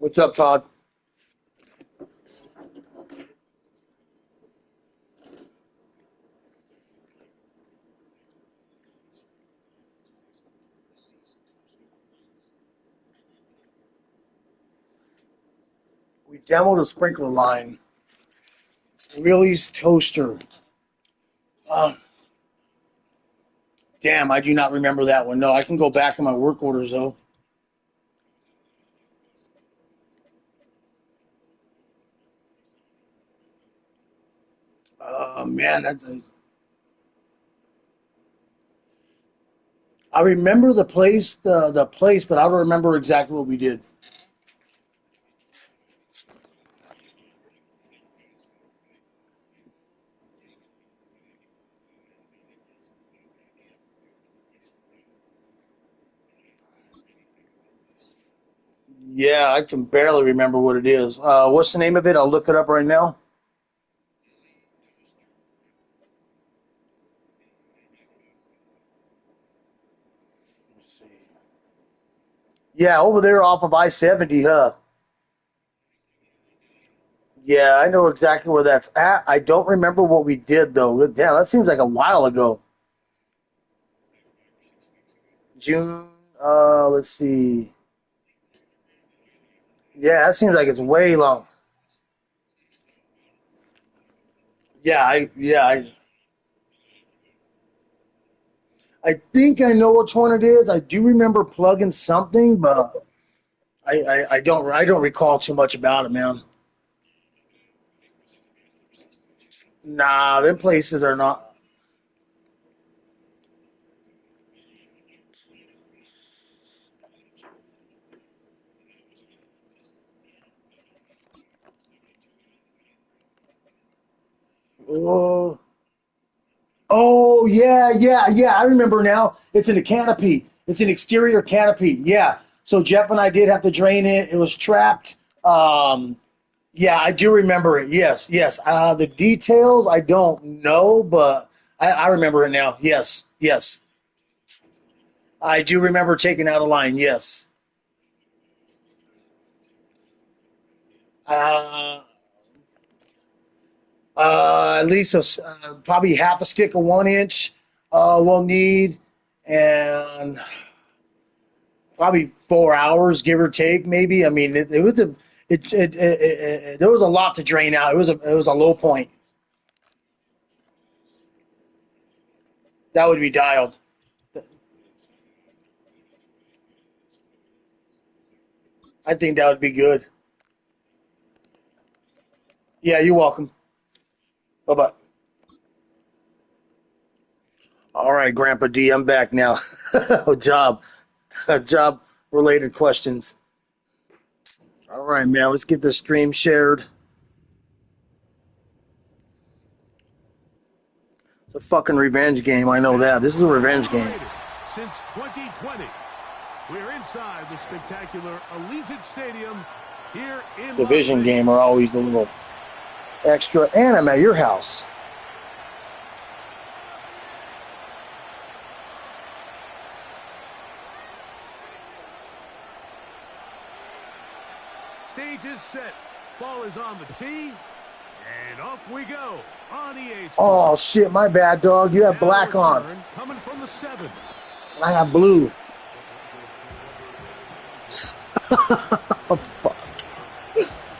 What's up, Todd? We demoed a sprinkler line. Willie's toaster. Damn, I do not remember that one. No, I can go back in my work orders, though. Man, I remember the place, the place, but I don't remember exactly what we did. Yeah, I can barely remember what it is. What's the name of it? I'll look it up right now. Let's see. Yeah, over there off of I-70, huh? Yeah, I know exactly where that's at. I don't remember what we did, though. Damn, that seems like a while ago. June, let's see. Yeah, that seems like it's way long. I think I know which one it is. I do remember plugging something, but I don't recall too much about it, man. Nah, them places are not. Oh, oh yeah. I remember now. It's in a canopy. It's an exterior canopy. Yeah. So Jeff and I did have to drain it. It was trapped. Yeah, I do remember it. Yes. The details I don't know, but I remember it now. Yes. I do remember taking out a line. Yes. Uh, at least probably half a stick of 1 inch we'll need, and probably 4 hours, give or take, maybe. I mean, it was there was a lot to drain out. It was a low point that would be dialed. I think that would be good. Yeah, you're welcome. Bye bye. All right, Grandpa D, I'm back now. job, job related questions. All right, man. Let's get the stream shared. It's a fucking revenge game. I know that. This is a revenge game. Since 2020, we're inside the spectacular Allegiant Stadium here in Division game are always a little extra, and I'm at your house. Stage is set. Ball is on the tee. And off we go on EA Sports. Oh, shit. My bad, dog. You have black on. Coming from the 7th. I have blue. Oh, fuck.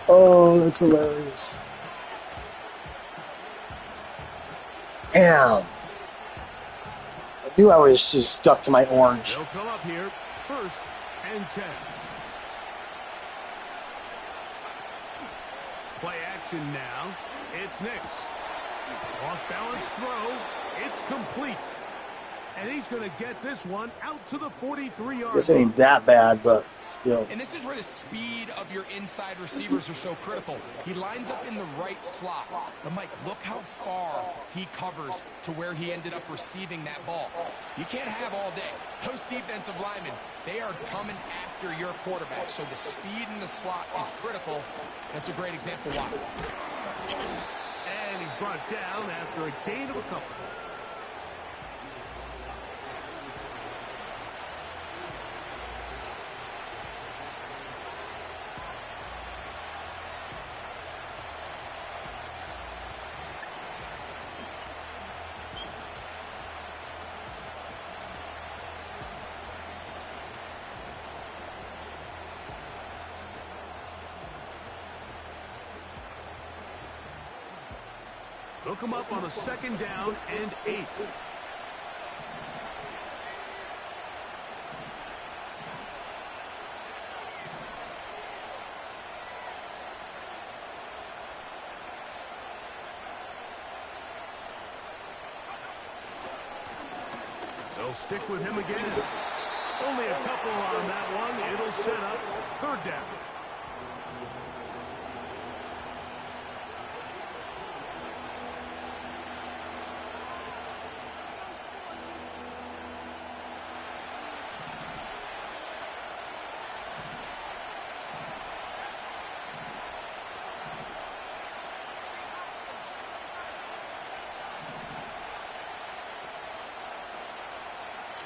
Oh, that's hilarious. Damn. I knew I was just stuck to my orange. They'll come up here. 1st and 10. Play action now. It's Knicks. Off balance throw. It's complete. And he's going to get this one out to the 43-yard This ain't that bad, but still. And this is where the speed of your inside receivers are so critical. He lines up in the right slot. But, Mike, look how far he covers to where he ended up receiving that ball. You can't have all day. Those defensive linemen, they are coming after your quarterback. So the speed in the slot is critical. That's a great example why. And he's brought down after a gain of a couple. They'll come up on a 2nd down and 8. They'll stick with him again. Only a couple on that one. It'll set up 3rd down.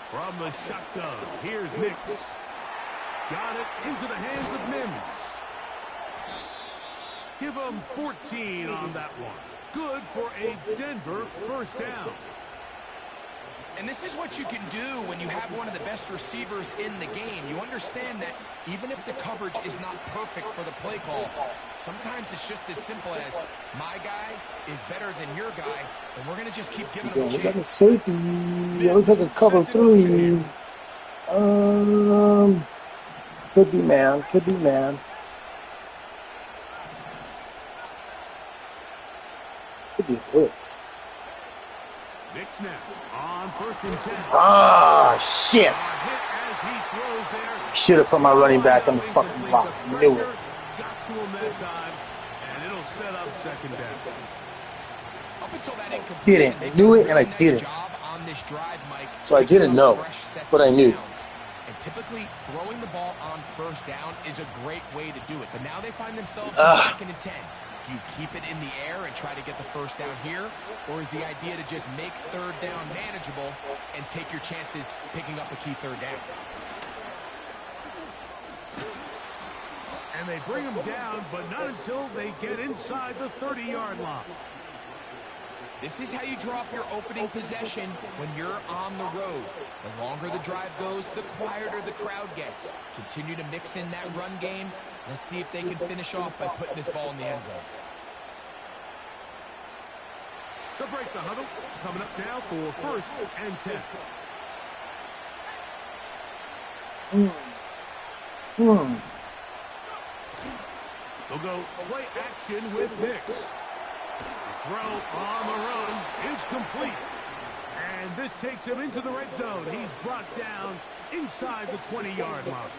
From the shotgun, here's Nix. Got it into the hands of Mims. Give him 14 on that one. Good for a Denver 1st down. And this is what you can do when you have one of the best receivers in the game. You understand that even if the coverage is not perfect for the play call, sometimes it's just as simple as my guy is better than your guy, and we're going to just keep giving him a chance. We got a safety. Looks like a cover 3. Could be man. Could be man. Could be a blitz. Nix now on 1st and 10. Ah, shit. Should have put my running back on the fucking block. Knew it. Got to him that time, and it'll set up 2nd down. Up until that incompletion, Didn't. I knew it and I didn't. So I didn't know, but I knew. And typically, throwing the ball on 1st down is a great way to do it. But now they find themselves in 2nd and 10. Do you keep it in the air and try to get the 1st down here? Or is the idea to just make 3rd down manageable and take your chances picking up a key 3rd down? And they bring him down, but not until they get inside the 30-yard line. This is how you draw up your opening possession when you're on the road. The longer the drive goes, the quieter the crowd gets. Continue to mix in that run game. Let's see if they can finish off by putting this ball in the end zone. They'll break the huddle. Coming up now for 1st and 10. They'll go play action with Nix. The throw on the run is complete. And this takes him into the red zone. He's brought down inside the 20-yard line.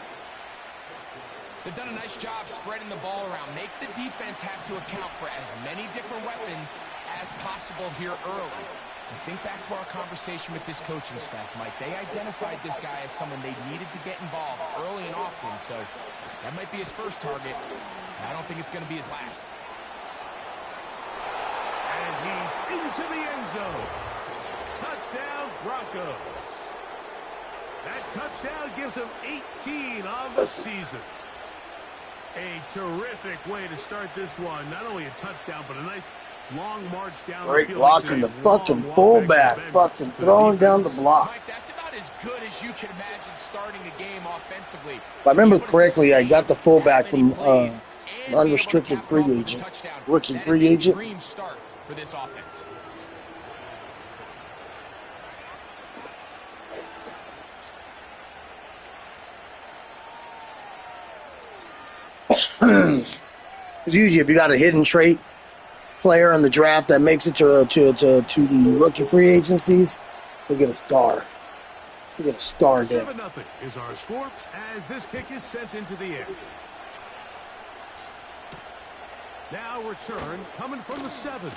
They've done a nice job spreading the ball around. Make the defense have to account for as many different weapons as possible here early. And think back to our conversation with this coaching staff, Mike. They identified this guy as someone they needed to get involved early and often. So that might be his first target. I don't think it's going to be his last. And he's into the end zone. Touchdown, Broncos. That touchdown gives him 18 on the season. A terrific way to start this one. Not only a touchdown, but a nice long march down the field. Great blocking the fucking fullback. Fucking throwing down the block. Mike, that's about as good as you can imagine starting a game offensively. If I remember correctly, I got the fullback from an unrestricted free agent. Rookie free agent. Dream start for this offense. Usually, if you got a hidden trait player in the draft that makes it to the rookie free agencies, we get a star. We get a star there. 7-0 is our score as this kick is sent into the air. Now return coming from the 7.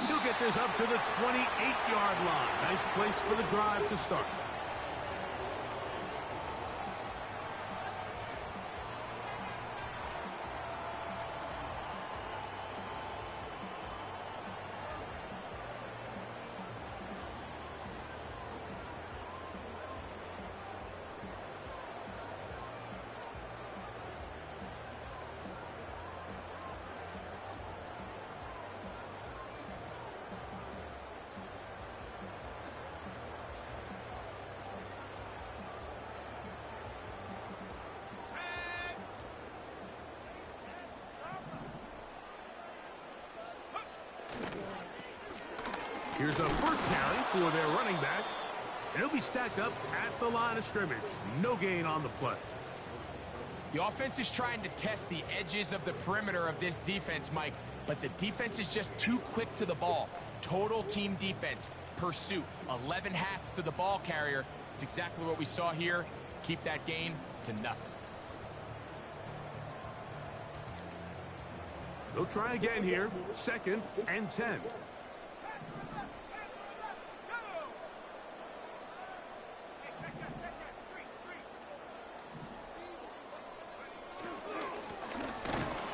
He'll get this up to the 28-yard line. Nice place for the drive to start. Here's a first carry for their running back. And he'll be stacked up at the line of scrimmage. No gain on the play. The offense is trying to test the edges of the perimeter of this defense, Mike, but the defense is just too quick to the ball. Total team defense, pursuit, 11 hats to the ball carrier. It's exactly what we saw here. Keep that gain to nothing. They'll try again here. 2nd and 10.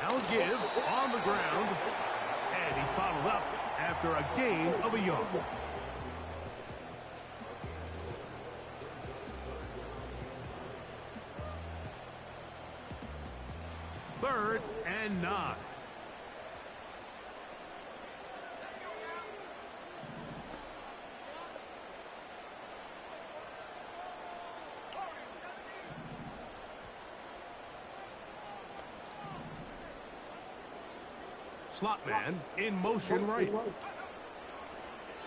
Now give on the ground. And he's bottled up after a gain of a yard. Third and 9. Slot man in motion right.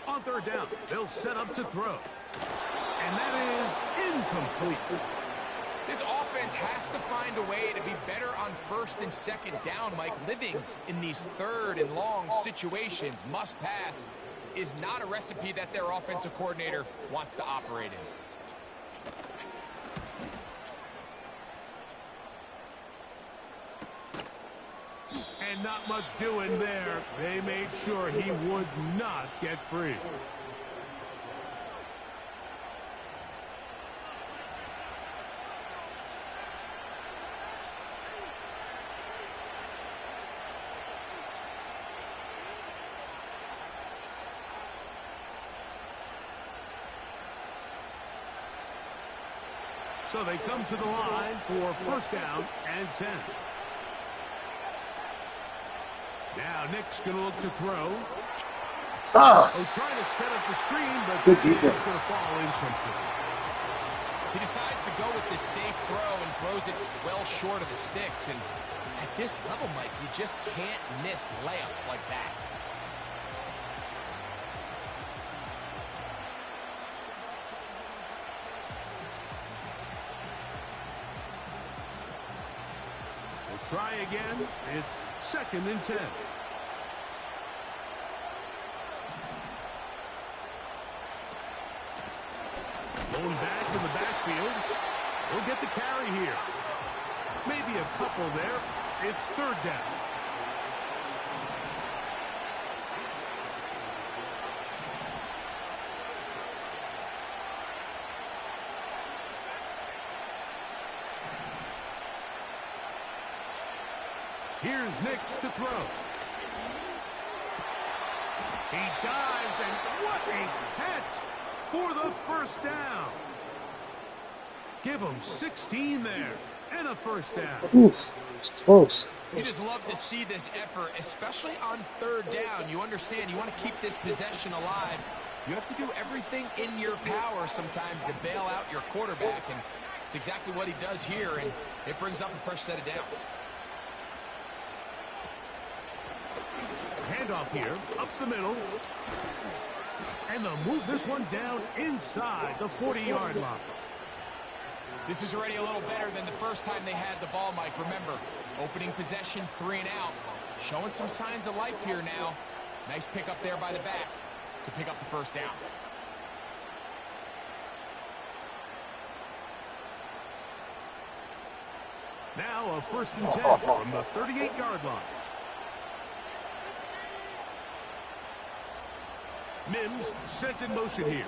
On 3rd down, they'll set up to throw. And that is incomplete. This offense has to find a way to be better on 1st and 2nd down, Mike. Living in these 3rd and long situations, must pass, is not a recipe that their offensive coordinator wants to operate in. And not much doing there. They made sure he would not get free. So they come to the line for 1st down and 10. Now Nick's going to look to throw. Ah, Trying to set up the screen, but good it's going defense. to fall incomplete. He decides to go with this safe throw and throws it well short of the sticks. And at this level, Mike, you just can't miss layups like that. Try again. It's 2nd and 10. Going back in the backfield. He'll get the carry here. Maybe a couple there. It's 3rd down. Here's Nix to throw. He dives, and what a catch for the 1st down. Give him 16 there, and a 1st down. Oof, it's close. You just love to see this effort, especially on 3rd down. You understand, you want to keep this possession alive. You have to do everything in your power sometimes to bail out your quarterback, and it's exactly what he does here, and it brings up a fresh set of downs. Handoff here, up the middle. And they'll move this one down inside the 40-yard line. This is already a little better than the first time they had the ball, Mike. Remember, opening possession, 3 and out. Showing some signs of life here now. Nice pick up there by the back to pick up the 1st down. Now a 1st and 10 from the 38-yard line. Mims sent in motion here.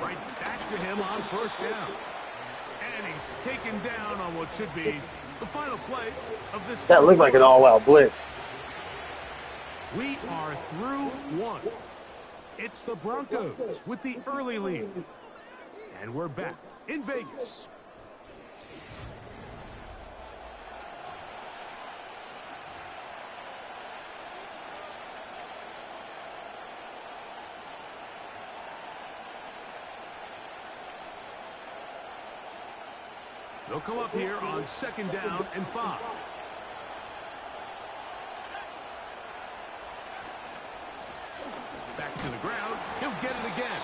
Right back to him on 1st down. And he's taken down on what should be the final play of this. That looked like an all-out blitz. We are through 1. It's the Broncos with the early lead. And we're back in Vegas. They'll come up here on 2nd down and 5. Back to the ground. He'll get it again.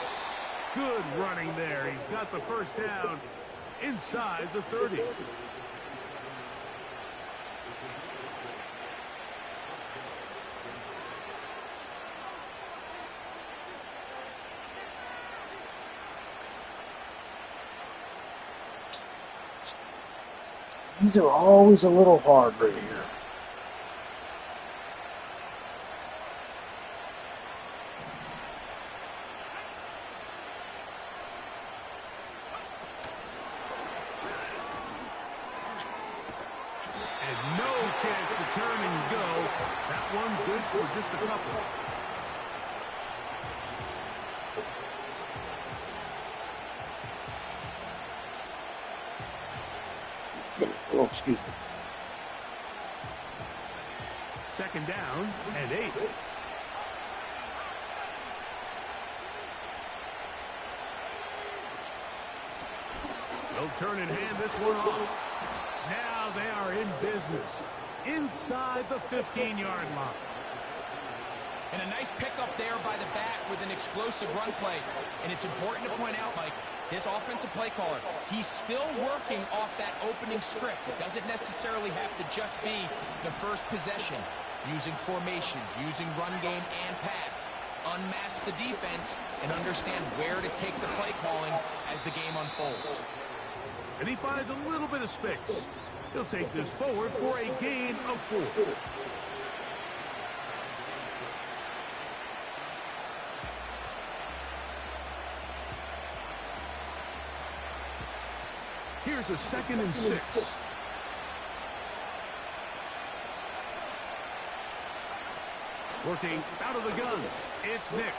Good running there. He's got the first down inside the 30. These are always a little hard right here. And no chance to turn and go. That one good for just a couple. Oh, excuse me. 2nd down and 8. They'll turn and hand this one off. Now they are in business inside the 15-yard line. And a nice pickup there by the back with an explosive run play. And it's important to point out, Mike, his offensive play caller, he's still working off that opening script. It doesn't necessarily have to just be the first possession. Using formations, using run game and pass. Unmask the defense and understand where to take the play calling as the game unfolds. And he finds a little bit of space. He'll take this forward for a gain of 4. Here's a 2nd and 6. Working out of the gun. It's Nix.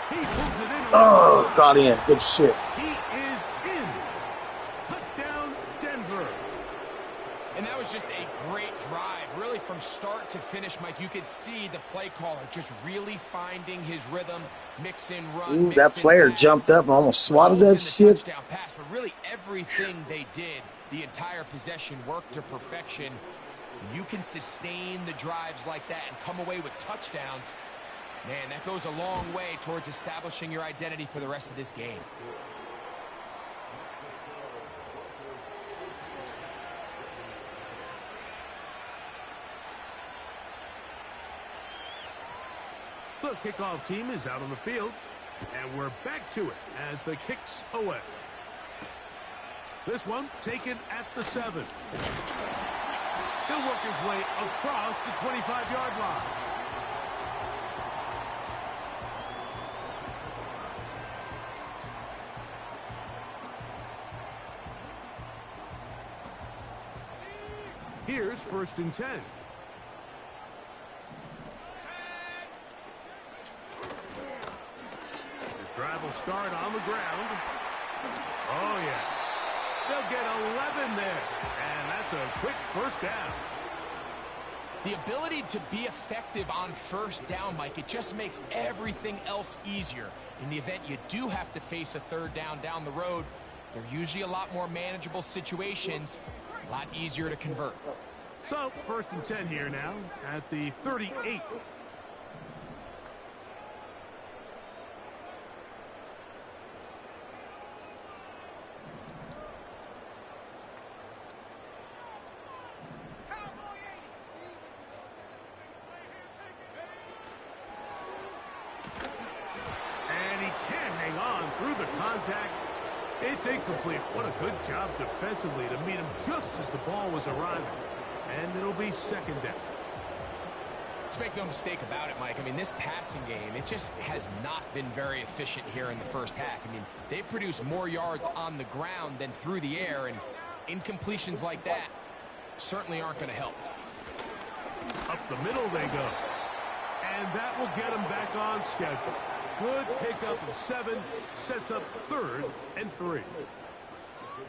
He pulls it in. Oh, got in. Good shit. He is in. Touchdown, Denver. And that was just a great drive. Really from start to finish, Mike, you could see the play caller just really finding his rhythm, mix in run. Ooh, that player jumped up and almost swatted that shit. Touchdown pass, but really everything they did, the entire possession worked to perfection. You can sustain the drives like that and come away with touchdowns. Man, that goes a long way towards establishing your identity for the rest of this game. The kickoff team is out on the field, and we're back to it as the kick's away. This one taken at the 7. He'll work his way across the 25-yard line. Here's 1st and 10. His drive will start on the ground. Oh, yeah. They'll get 11 there, and that's a quick first down. The ability to be effective on first down, Mike, it just makes everything else easier. In the event you do have to face a 3rd down the road, they're usually a lot more manageable situations, a lot easier to convert. So, 1st and 10 here now at the 38. It's incomplete. What a good job defensively to meet him just as the ball was arriving. And it'll be 2nd down. Let's make no mistake about it, Mike. I mean, this passing game, it just has not been very efficient here in the first half. I mean, they've produced more yards on the ground than through the air, and incompletions like that certainly aren't going to help. Up the middle they go. And that will get them back on schedule. Good pickup of 7, sets up 3rd and 3.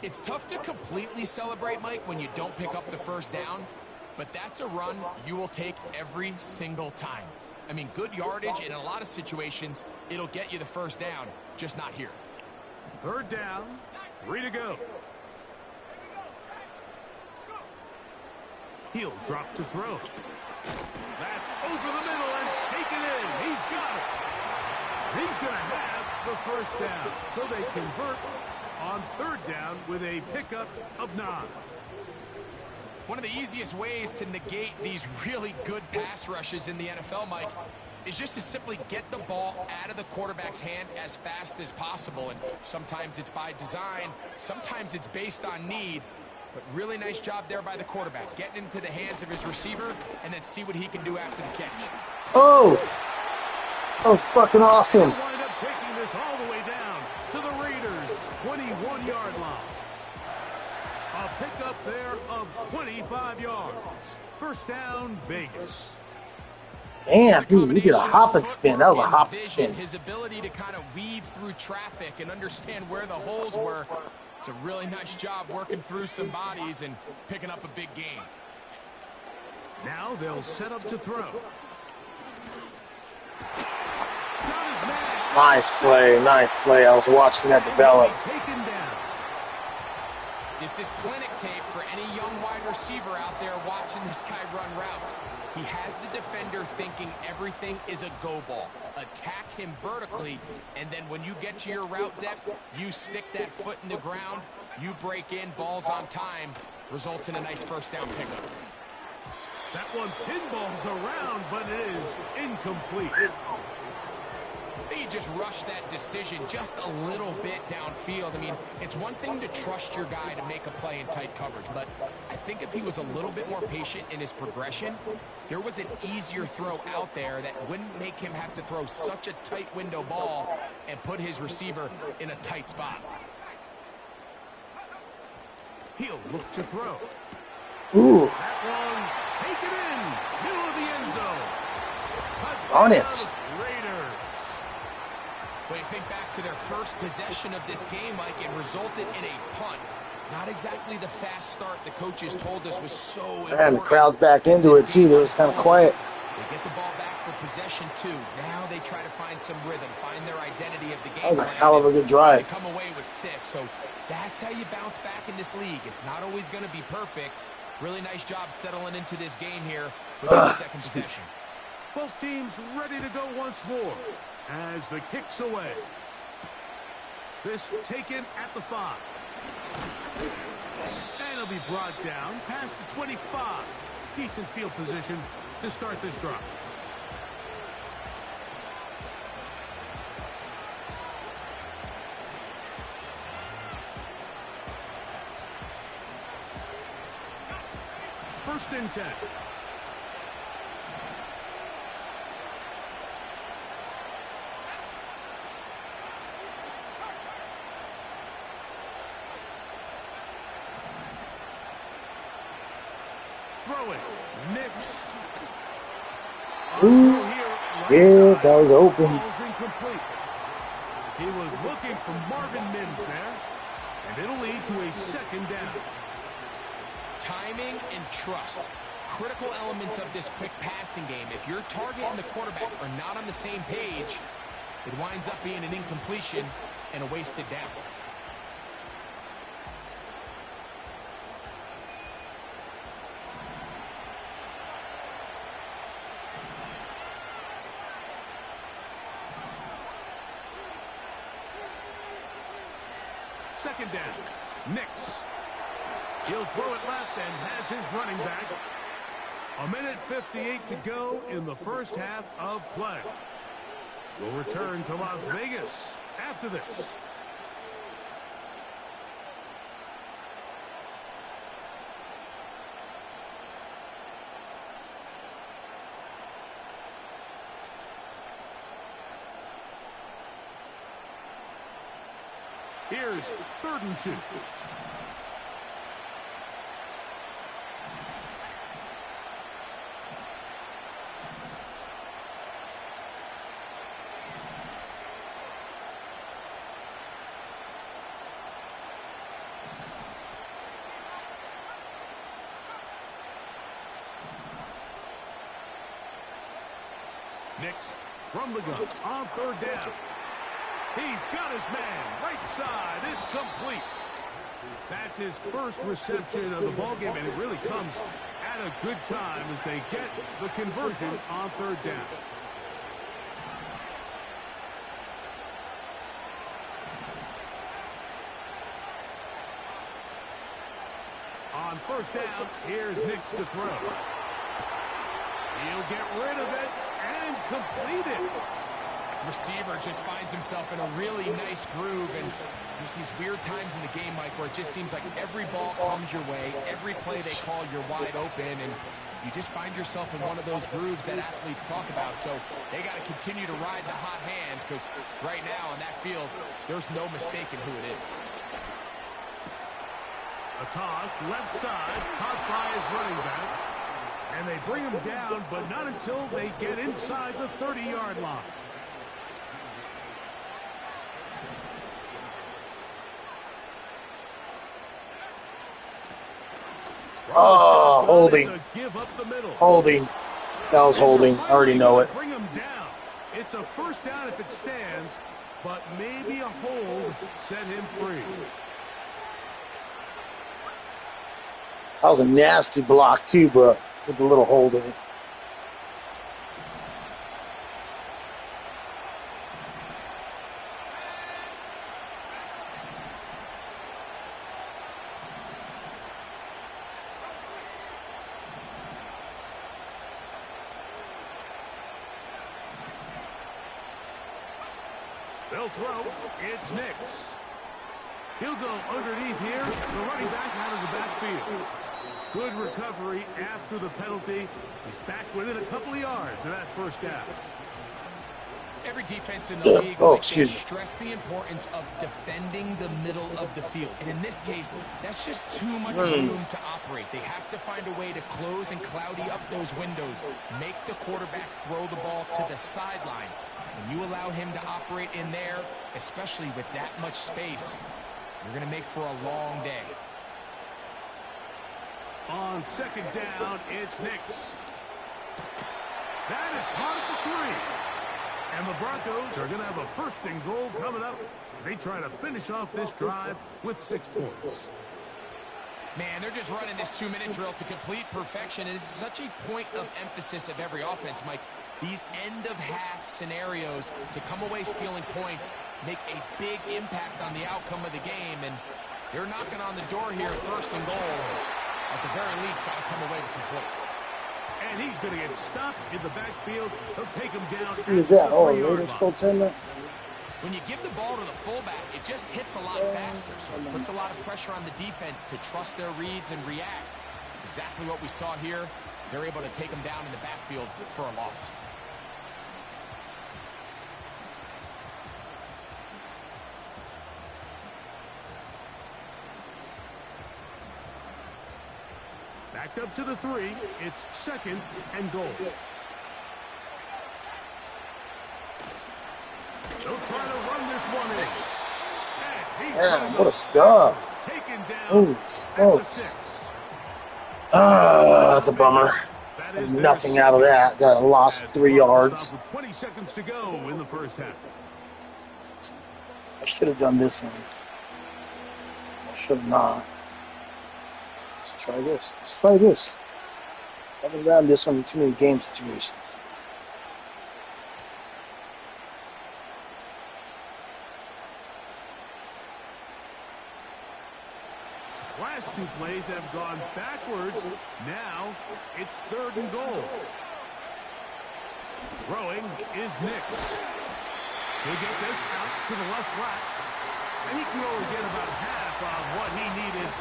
It's tough to completely celebrate, Mike, when you don't pick up the first down, but that's a run you will take every single time. I mean, good yardage in a lot of situations, it'll get you the first down, just not here. 3rd down, 3 to go. He'll drop to throw. That's over the middle and taken in. He's got it. He's going to have the first down. So they convert on third down with a pickup of 9. One of the easiest ways to negate these really good pass rushes in the NFL, Mike, is just to simply get the ball out of the quarterback's hand as fast as possible. And sometimes it's by design, sometimes it's based on need. But really nice job there by the quarterback, getting into the hands of his receiver and then see what he can do after the catch. Oh, that was fucking awesome. They'll wind up taking this all the way down to the Raiders' 21-yard line. A pickup there of 25 yards. First down, Vegas. Damn, dude, we did a hop and spin. That was a hop and spin. His ability to kind of weave through traffic and understand where the holes were. It's a really nice job working through some bodies and picking up a big gain. Now they'll set up to throw. Nice play, nice play. I was watching that develop. Taken down. This is clinic tape for any young wide receiver out there watching this guy run routes. He has the defender thinking everything is a go ball. Attack him vertically, and then when you get to your route depth, you stick that foot in the ground, you break in, balls on time, results in a nice first down pickup. That one pinballs around, but it is incomplete. He just rushed that decision just a little bit downfield. I mean, it's one thing to trust your guy to make a play in tight coverage, but I think if he was a little bit more patient in his progression, there was an easier throw out there that wouldn't make him have to throw such a tight window ball and put his receiver in a tight spot. He'll look to throw. Ooh. That one taken in, middle of the end zone. On it. Raiders. When you think back to their first possession of this game, Mike, it resulted in a punt. Not exactly the fast start the coaches told us was so important. And the crowd's back into it, too. It was kind of quiet. They get the ball back for possession 2. Now they try to find some rhythm, find their identity of the game. That was a hell of a good drive. They come away with 6, so that's how you bounce back in this league. It's not always going to be perfect. Really nice job settling into this game here with the second possession. Both teams ready to go once more as the kick's away. This taken at the 5. And it'll be brought down past the 25. Decent field position to start this drive. First and 10. Throwing. Mix. Ooh, shit, that was open. Ball's incomplete. He was looking for Marvin Mims there, and it'll lead to a second down. Timing and trust. Critical elements of this quick passing game. If your target and the quarterback are not on the same page, it winds up being an incompletion and a wasted down. Second down. Nix. He'll throw it left and has his running back. 1:58 to go in the first half of play. We'll return to Las Vegas after this. Here's 3rd and 2. Nix from the gun on 3rd down. He's got his man right side. It's complete. That's his first reception of the ballgame, and it really comes at had a good time as they get the conversion on third down. On first down, here's Nix to throw. He'll get rid of it and complete it. Receiver just finds himself in a really nice groove, and there's these weird times in the game, Mike, where it just seems like every ball comes your way, every play they call, you're wide open, and you just find yourself in one of those grooves that athletes talk about. So they got to continue to ride the hot hand, because right now on that field, there's no mistaking who it is. A toss, left side, caught by his running back. And they bring him down, but not until they get inside the 30-yard line. Oh, holding. Give up the middle. Holding. That was holding. I already know it. Bring him down. It's a first down if it stands, but maybe a hold set him free. That was a nasty block, too, but with a little hold in it. They'll throw. It's Nix. He'll go underneath here. The running back out of the backfield. Good recovery after the penalty. He's back within a couple of yards of that first down. Every defense in the league stress the importance of defending the middle of the field. And in this case, that's just too much room to operate. They have to find a way to close and cloudy up those windows, make the quarterback throw the ball to the sidelines. When you allow him to operate in there, especially with that much space, you're going to make for a long day. On second down, it's Nix. That is caught at the 3. And the Broncos are going to have a first and goal coming up. They try to finish off this drive with 6 points. Man, they're just running this 2-minute drill to complete perfection. And it's such a point of emphasis of every offense, Mike. These end-of-half scenarios to come away stealing points make a big impact on the outcome of the game. And they're knocking on the door here, first and goal. At the very least, got to come away with some points. And he's going to get stopped in the backfield. He'll take him down. Who is that? Oh, Raiders goaltender. When you give the ball to the fullback, it just hits a lot faster. So it puts a lot of pressure on the defense to trust their reads and react. It's exactly what we saw here. They're able to take him down in the backfield for a loss. Backed up to the 3. It's second and goal. They'll try to run this one in. Man, what a stuff. Taken down. Holy smokes. That's a bummer. Nothing out of that. Got a lost 3 yards. 20 seconds to go in the first half. I should have done this one. I should have not. Let's try this. Let's try this. I haven't done this one in too many game situations. Last 2 plays have gone backwards. Now it's third and goal. Throwing is Nix. He'll get this out to the left flat. And he can only get about half of what he needed.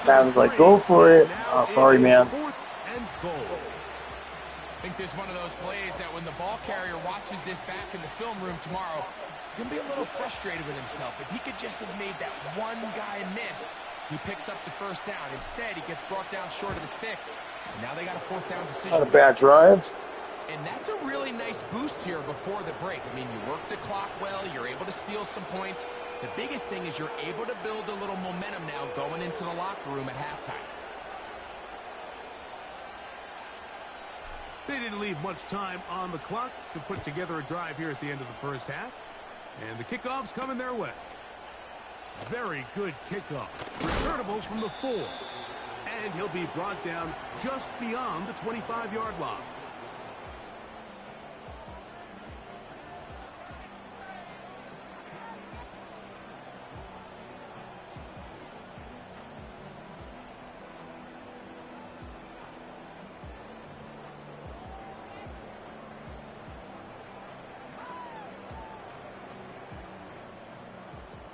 I was like, go for it. Oh, sorry, man. Fourth and goal. I think this is one of those plays that when the ball carrier watches this back in the film room tomorrow, he's going to be a little frustrated with himself. If he could just have made that one guy miss, he picks up the first down. Instead, he gets brought down short of the sticks. Now they got a 4th down decision. Not a bad drive. And that's a really nice boost here before the break. I mean, you work the clock well. You're able to steal some points. The biggest thing is you're able to build a little momentum now going into the locker room at halftime. They didn't leave much time on the clock to put together a drive here at the end of the first half. And the kickoff's coming their way. Very good kickoff. Returnable from the 4. and he'll be brought down just beyond the 25-yard line.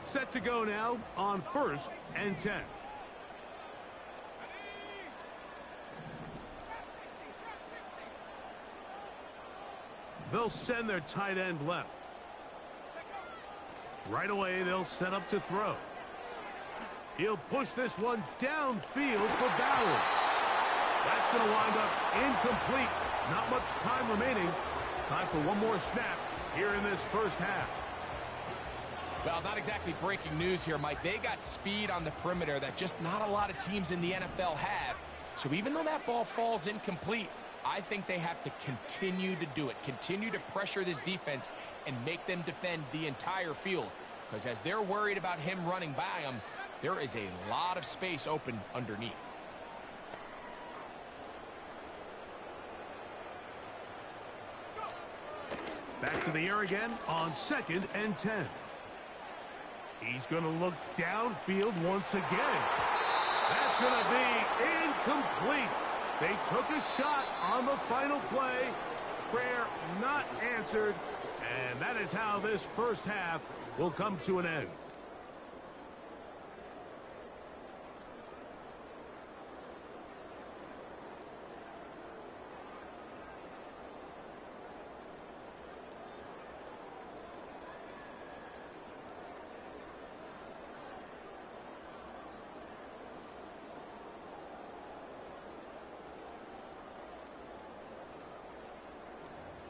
Set to go now on 1st and 10. They'll send their tight end left. Right away, they'll set up to throw. He'll push this one downfield for Bowers. That's going to wind up incomplete. Not much time remaining. Time for one more snap here in this first half. Well, not exactly breaking news here, Mike. They got speed on the perimeter that just not a lot of teams in the NFL have. So even though that ball falls incomplete, I think they have to continue to do it. Continue to pressure this defense and make them defend the entire field. Because as they're worried about him running by them, there is a lot of space open underneath. Back to the air again on 2nd and 10. He's going to look downfield once again. That's going to be incomplete. They took a shot on the final play. Prayer not answered. And that is how this first half will come to an end.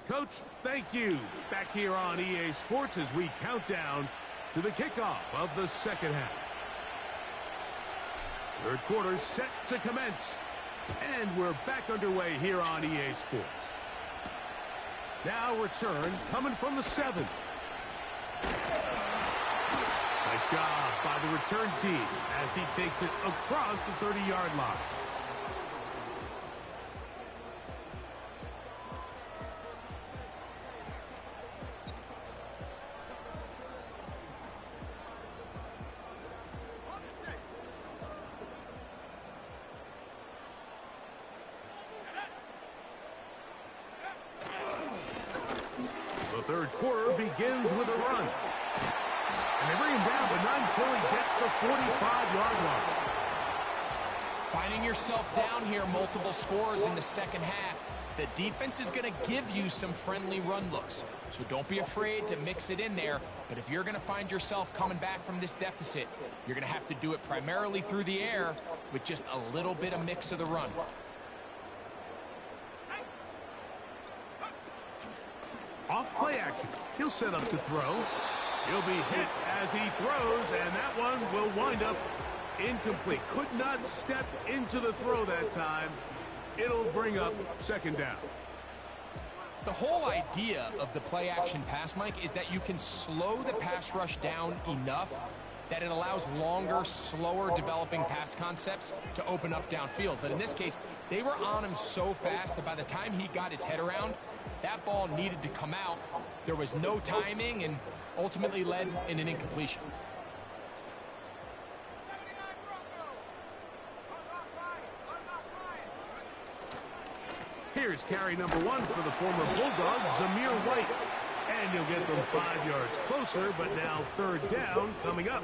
Coach, thank you. Back here on EA Sports as we count down to the kickoff of the second half. Third quarter set to commence. And we're back underway here on EA Sports. Now return coming from the 7. Nice job by the return team as he takes it across the 30-yard line. Third quarter begins with a run. And they bring him down, but not until he gets the 45-yard line. Finding yourself down here, multiple scores in the second half. The defense is going to give you some friendly run looks. So don't be afraid to mix it in there. But if you're going to find yourself coming back from this deficit, you're going to have to do it primarily through the air with just a little bit of mix of the run. Off play action. He'll set up to throw. He'll be hit as he throws, and that one will wind up incomplete. Could not step into the throw that time. It'll bring up second down. The whole idea of the play action pass, Mike, is that you can slow the pass rush down enough that it allows longer, slower developing pass concepts to open up downfield. But in this case, they were on him so fast that by the time he got his head around, that ball needed to come out. There was no timing and ultimately led in an incompletion. Here's carry number 1 for the former Bulldog, Zamir White. And he'll get them 5 yards closer, but now third down coming up.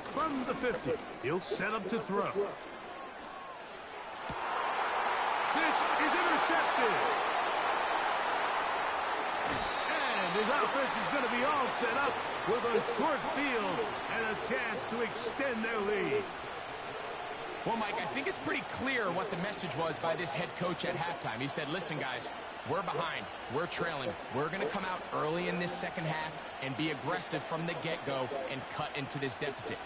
From the 50, he'll set up to throw. This is intercepted. his offense is going to be all set up with a short field and a chance to extend their lead. Well, Mike, I think it's pretty clear what the message was by this head coach at halftime. He said, listen, guys, we're behind. We're trailing. We're going to come out early in this second half and be aggressive from the get-go and cut into this deficit.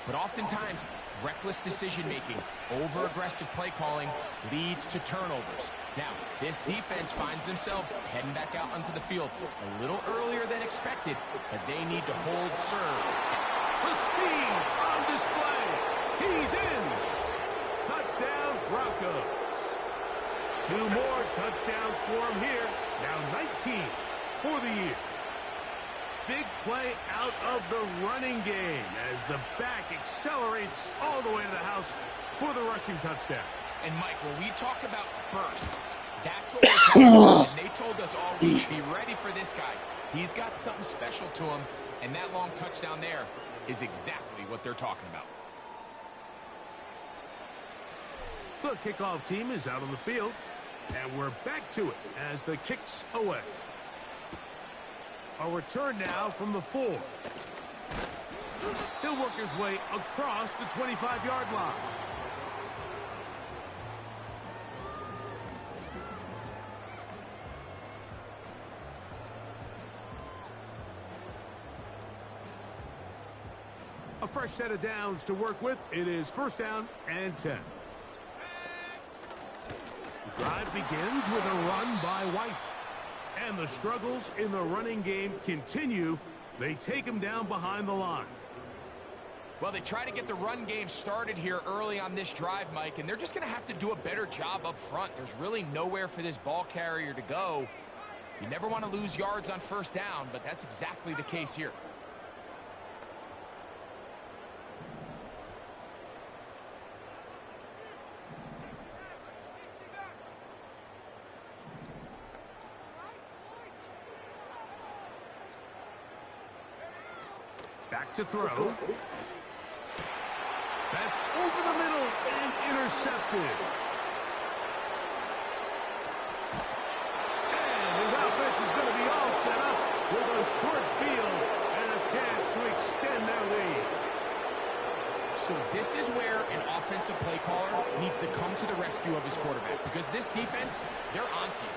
But oftentimes, reckless decision-making, over-aggressive play calling leads to turnovers. Now, this defense finds themselves heading back out onto the field a little earlier than expected, but they need to hold serve. The speed on display. He's in. Touchdown, Broncos. 2 more touchdowns for him here. Now 19 for the year. Big play out of the running game as the back accelerates all the way to the house for the rushing touchdown. And, Mike, when we talk about burst, that's what we're talking about. And they told us all week, be ready for this guy. He's got something special to him, and that long touchdown there is exactly what they're talking about. The kickoff team is out on the field, and we're back to it as the kick's away. A return now from the 4. He'll work his way across the 25-yard line. A fresh set of downs to work with. It is 1st down and 10. The drive begins with a run by White. And the struggles in the running game continue. They take him down behind the line. Well, they try to get the run game started here early on this drive, Mike, and they're just going to have to do a better job up front. There's really nowhere for this ball carrier to go. You never want to lose yards on 1st down, but that's exactly the case here. Back to throw. That's over the middle and intercepted. And his offense is going to be all set up with a short field and a chance to extend their lead. So this is where an offensive play caller needs to come to the rescue of his quarterback, because this defense, they're onto you.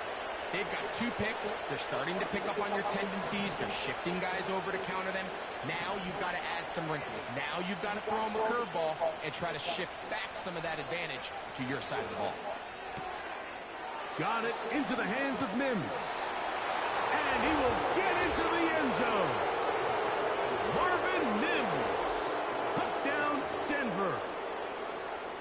They've got 2 picks. They're starting to pick up on your tendencies. They're shifting guys over to counter them. Now you've got to add some wrinkles. Now you've got to throw them the curveball and try to shift back some of that advantage to your side of the ball. Got it into the hands of Mims. And he will get into the end zone. Marvin Mims. Touchdown, Denver.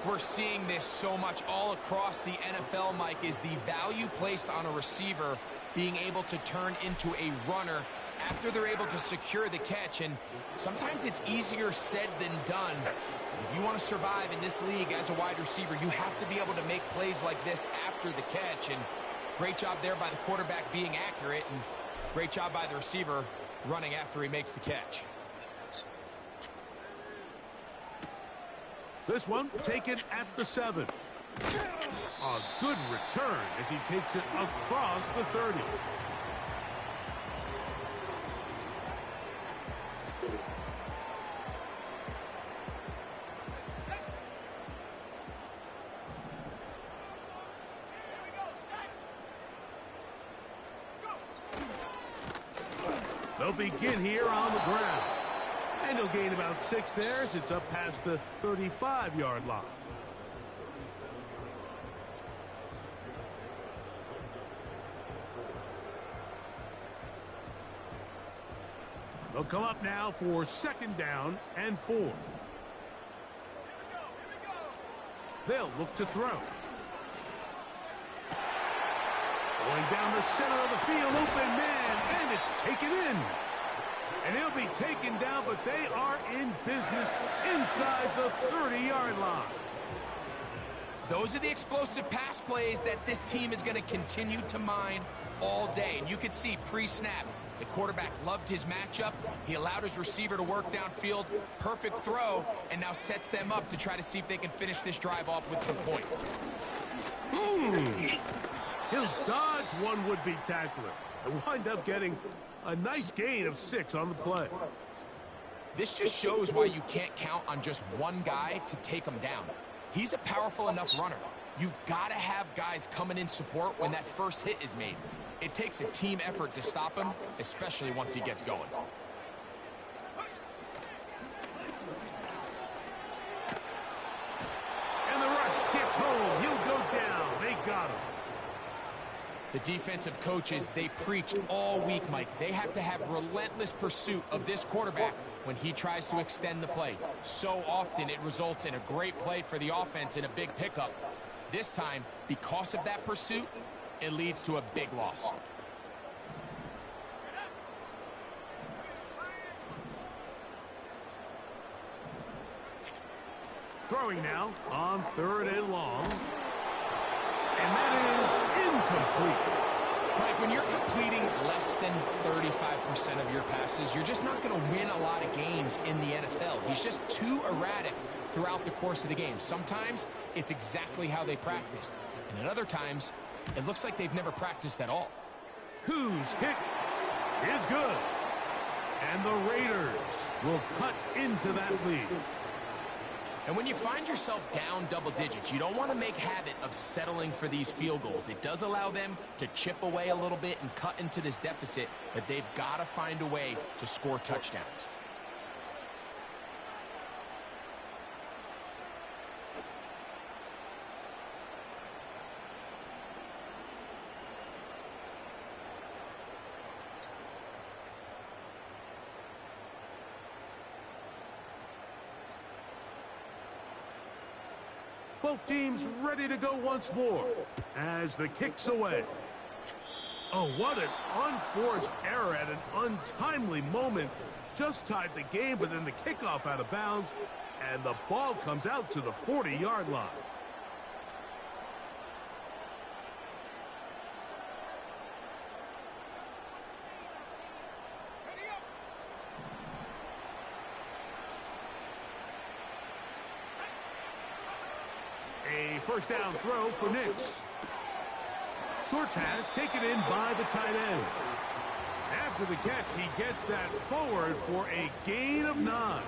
We're seeing this so much all across the NFL, Mike, is the value placed on a receiver being able to turn into a runner after they're able to secure the catch. And sometimes it's easier said than done. If you want to survive in this league as a wide receiver, you have to be able to make plays like this after the catch. And great job there by the quarterback being accurate, and great job by the receiver running after he makes the catch. This one taken at the 7. A good return as he takes it across the 30. They'll begin here on the ground. And he'll gain about 6 there as it's up past the 35-yard line. They'll come up now for 2nd down and 4. They'll look to throw. Going down the center of the field, open man, and it's taken in. And he'll be taken down, but they are in business inside the 30-yard line. Those are the explosive pass plays that this team is going to continue to mine all day. And you can see pre-snap, the quarterback loved his matchup. He allowed his receiver to work downfield. Perfect throw, and now sets them up to try to see if they can finish this drive off with some points. He'll dodge one would-be tackler and wind up getting A nice gain of 6 on the play. This just shows why you can't count on just one guy to take him down. He's a powerful enough runner. You gotta have guys coming in support when that first hit is made. It takes a team effort to stop him, especially once he gets going. And the rush gets home. He'll go down. They got him. The defensive coaches, they preach all week, Mike. They have to have relentless pursuit of this quarterback when he tries to extend the play. So often it results in a great play for the offense and a big pickup. This time, because of that pursuit, it leads to a big loss. Throwing now on 3rd and long. And that is incomplete. Mike, when you're completing less than 35% of your passes, you're just not going to win a lot of games in the NFL. He's just too erratic throughout the course of the game. Sometimes it's exactly how they practiced. And at other times, it looks like they've never practiced at all. Whose kick is good. And the Raiders will cut into that lead. And when you find yourself down double digits, you don't want to make habit of settling for these field goals. It does allow them to chip away a little bit and cut into this deficit, but they've got to find a way to score touchdowns. Both teams ready to go once more as the kick's away. Oh, what an unforced error at an untimely moment. Just tied the game, but then the kickoff out of bounds, and the ball comes out to the 40-yard line. A first down throw for Nix. Short pass taken in by the tight end. After the catch, he gets that forward for a gain of 9.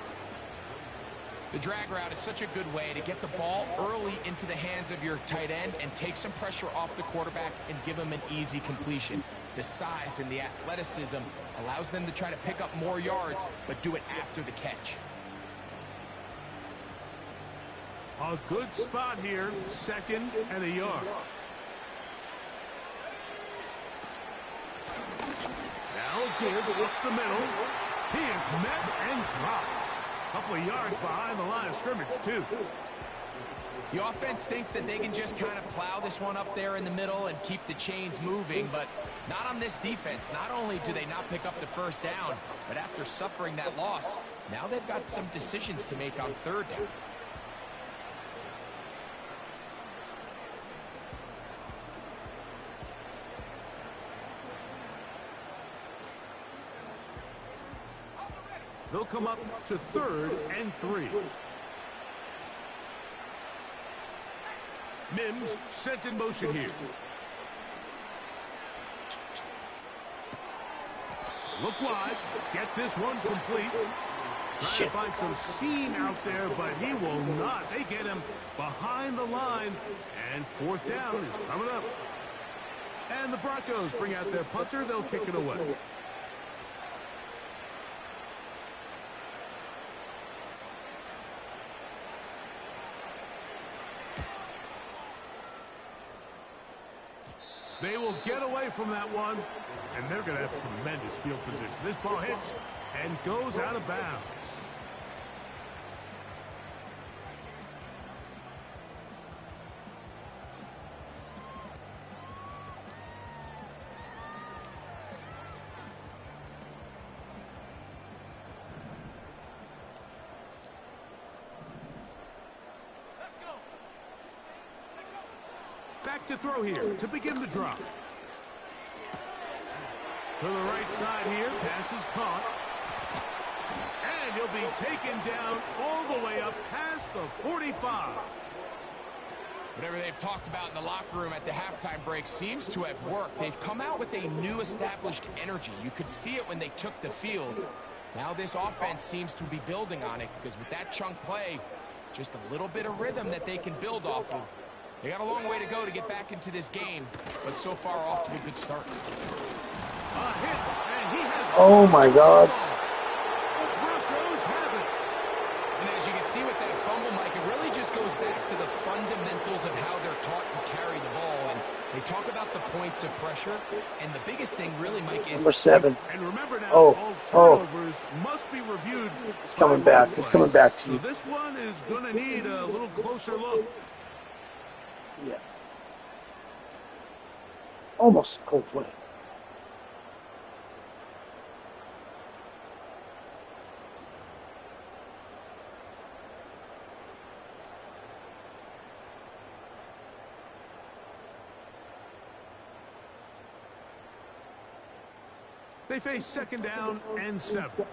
The drag route is such a good way to get the ball early into the hands of your tight end and take some pressure off the quarterback and give him an easy completion. The size and the athleticism allows them to try to pick up more yards, but do it after the catch. A good spot here, 2nd and a yard. Now give up the middle. He is met and dropped. A couple of yards behind the line of scrimmage, too. The offense thinks that they can just kind of plow this one up there in the middle and keep the chains moving, but not on this defense. Not only do they not pick up the first down, but after suffering that loss, now they've got some decisions to make on 3rd down. They'll come up to 3rd and 3. Mims sent in motion here. Look wide. Get this one complete. Trying to find some seam out there, but he will not. They get him behind the line, and 4th down is coming up. And the Broncos bring out their punter. They'll kick it away. They will get away from that one, and they're going to have tremendous field position. This ball hits and goes out of bounds. Back to throw here to begin the drop. To the right side here, pass is caught. And he'll be taken down all the way up past the 45. Whatever they've talked about in the locker room at the halftime break seems to have worked. They've come out with a new established energy. You could see it when they took the field. Now this offense seems to be building on it because with that chunk play, just a little bit of rhythm that they can build off of. They got a long way to go to get back into this game, but so far off to a good start. A hit, and he has Oh my God. the Broncos have it. And as you can see with that fumble, Mike, it really just goes back to the fundamentals of how they're taught to carry the ball. And they talk about the points of pressure, and the biggest thing really, Mike, is... Number 7. And remember now, Oh, all turnovers must be reviewed. It's coming back. It's coming back to So you. this one is going to need a little closer look. Yeah. Almost cold play. They face second down and 7.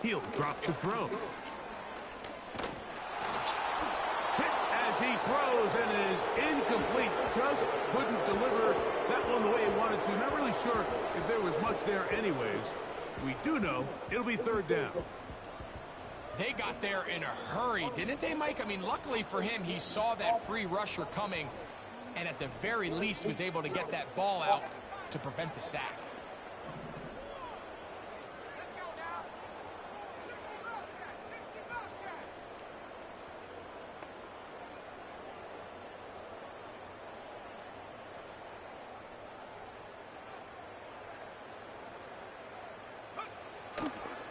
He'll drop the throw. Hit as he throws, and it is incomplete. Just couldn't deliver that one the way he wanted to. Not really sure if there was much there anyways. We do know it'll be third down. They got there in a hurry, didn't they, Mike? I mean, luckily for him, he saw that free rusher coming, and at the very least was able to get that ball out to prevent the sack.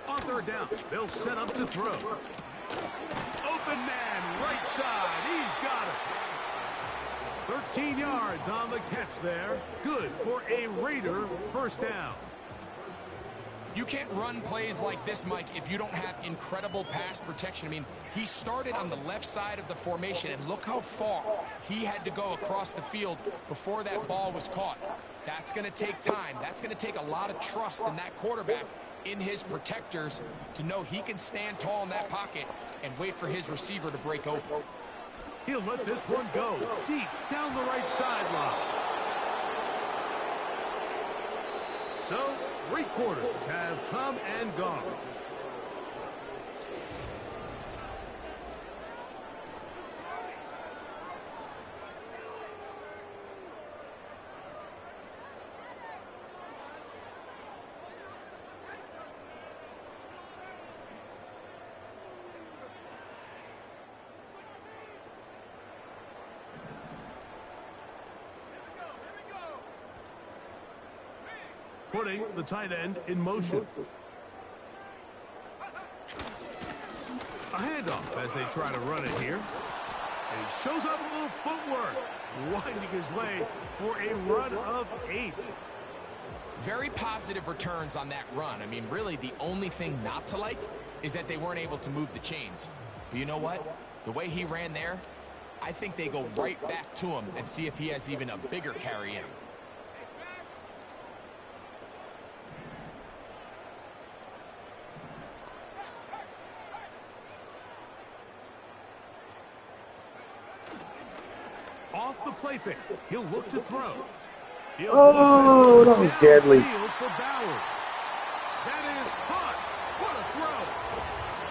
On third down, they'll set up to throw. Open man, right side. He's got it. 13 yards on the catch there. Good for a Raider first down. You can't run plays like this, Mike, if you don't have incredible pass protection. I mean, he started on the left side of the formation, and look how far he had to go across the field before that ball was caught. That's going to take time. That's going to take a lot of trust in that quarterback, in his protectors, to know he can stand tall in that pocket and wait for his receiver to break open. He'll let this one go deep down the right sideline. So, 3 quarters have come and gone. Putting the tight end in motion. A handoff as they try to run it here. And he shows up a little footwork, winding his way for a run of 8. Very positive returns on that run. I mean, really, the only thing not to like is that they weren't able to move the chains. But you know what? The way he ran there, I think they go right back to him and see if he has even a bigger carry in him. Off the play fake, he'll look to throw. Oh, that was deadly. For Bowers. That is caught. What a throw.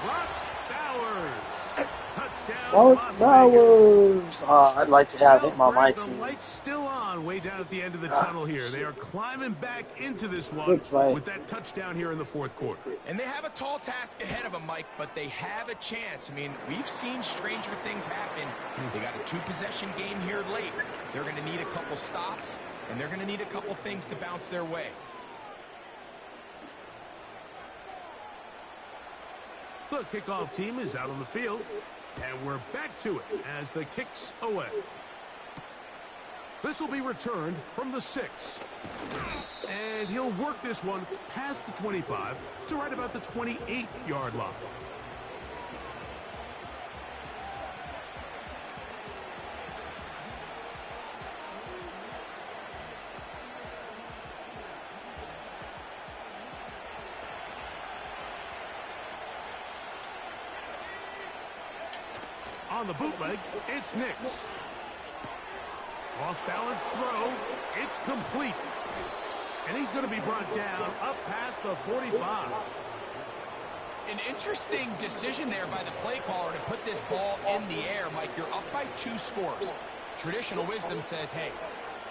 Brock Bowers. Touchdown. Bowers. I'd like to have him on my The team. light's still on way down at the end of the tunnel here. They are climbing back into this one Good play. with that touchdown here in the 4th quarter. And they have a tall task ahead of them, Mike, but they have a chance. I mean, we've seen stranger things happen. They got a 2-possession game here late. They're going to need a couple stops, and they're going to need a couple things to bounce their way. The kickoff team is out on the field, and we're back to it as the kick's away. This will be returned from the 6. And he'll work this one past the 25 to right about the 28-yard line. on the bootleg. It's Nix. Off-balance throw. It's complete. And he's going to be brought down up past the 45. An interesting decision there by the play caller to put this ball in the air. Mike, you're up by 2 scores. Traditional wisdom says, hey,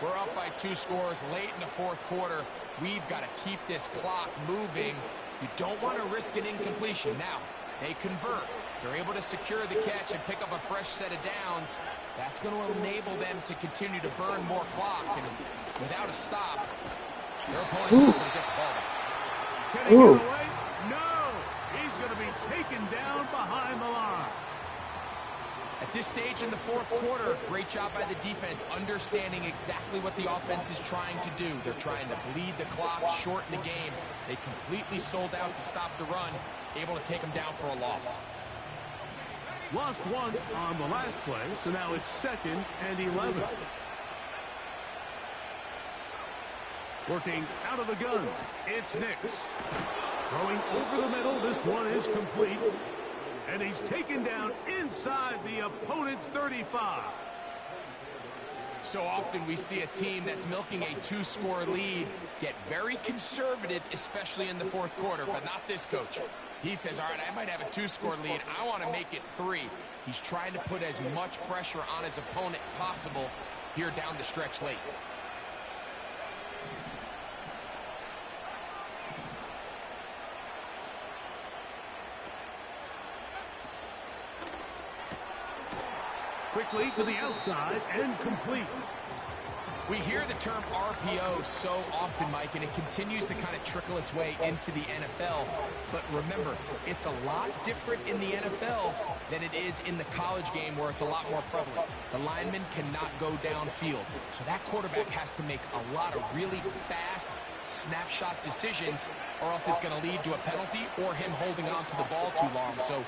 we're up by 2 scores late in the 4th quarter. We've got to keep this clock moving. You don't want to risk an incompletion. Now, they convert. They're able to secure the catch and pick up a fresh set of downs. That's going to enable them to continue to burn more clock. And without a stop, their opponent's not going to get the ball back. Can he get away? No! He's going to be taken down behind the line. At this stage in the 4th quarter, great job by the defense, understanding exactly what the offense is trying to do. They're trying to bleed the clock, shorten the game. They completely sold out to stop the run, able to take them down for a loss. Lost 1 on the last play, so now it's 2nd and 11. Working out of the gun, it's Nix. Throwing over the middle, this one is complete. And he's taken down inside the opponent's 35. So often we see a team that's milking a 2-score lead get very conservative, especially in the 4th quarter, but not this coach. He says, all right, I might have a 2-score lead. I want to make it 3. He's trying to put as much pressure on his opponent possible here down the stretch late. Quickly to the outside and complete. We hear the term RPO so often, Mike, and it continues to kind of trickle its way into the NFL. But remember, it's a lot different in the NFL than it is in the college game where it's a lot more prevalent. The lineman cannot go downfield. So that quarterback has to make a lot of really fast snapshot decisions, or else it's going to lead to a penalty or him holding on to the ball too long. So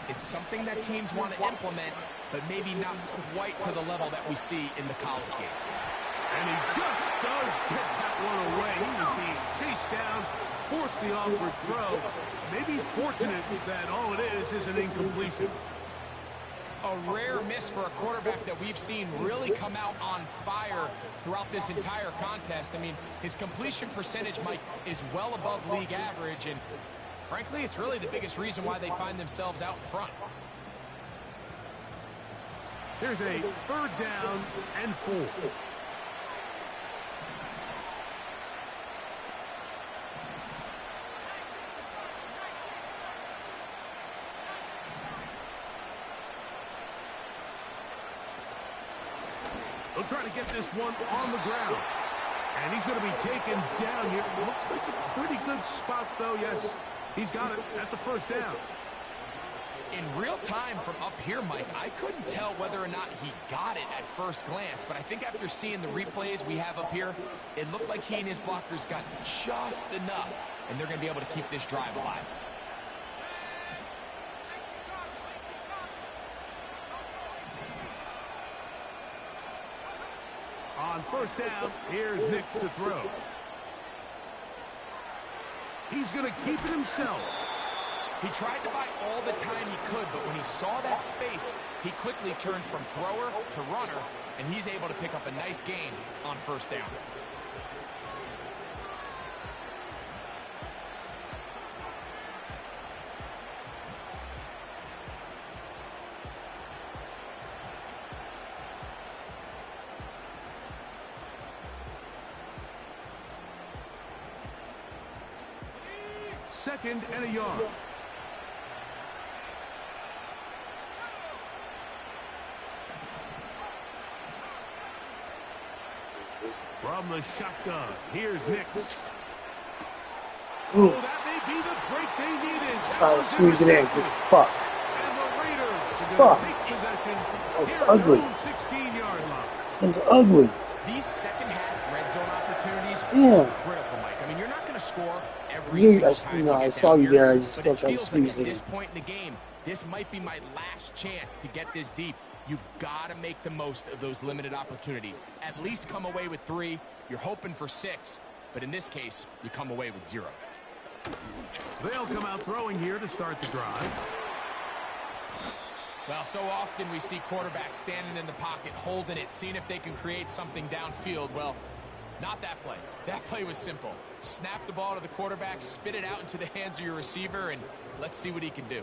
it's something that teams want to implement, but maybe not quite to the level that we see in the college game. And he just does get that one away. He was being chased down, forced the awkward throw. Maybe he's fortunate that all it is an incompletion. A rare miss for a quarterback that we've seen really come out on fire throughout this entire contest. I mean, his completion percentage, Mike, is well above league average, and frankly, it's really the biggest reason why they find themselves out in front. Here's a 3rd down and 4. They'll try to get this one on the ground. And he's going to be taken down here. Looks like a pretty good spot, though. Yes, he's got it. That's a 1st down. In real time from up here, Mike, I couldn't tell whether or not he got it at first glance, but I think after seeing the replays we have up here, it looked like he and his blockers got just enough, and they're going to be able to keep this drive alive. On 1st down, here's Nix to throw. He's going to keep it himself. He tried to buy all the time he could, but when he saw that space, he quickly turned from thrower to runner, and he's able to pick up a nice gain on 1st down. Second and a yard. From the shotgun, here's Nix. Ooh. Oh, that may be the break they needed. Trying to squeeze it in. Get fucked. And the Raiders are Fuck. going to take possession. That was Here's ugly. their own 16-yard line. That was ugly. These second-half red zone opportunities Yeah. are critical, Mike. I mean, you're not going to score every You- single I- time you know, I get saw down you here, there. I just but still it trying to feels squeeze like it at in. this point in the game, this might be my last chance to get this deep. You've got to make the most of those limited opportunities. At least come away with 3. You're hoping for 6, but in this case, you come away with 0. They'll come out throwing here to start the drive. Well, so often we see quarterbacks standing in the pocket, holding it, seeing if they can create something downfield. Well, not that play. That play was simple. Snap the ball to the quarterback, spit it out into the hands of your receiver, and let's see what he can do.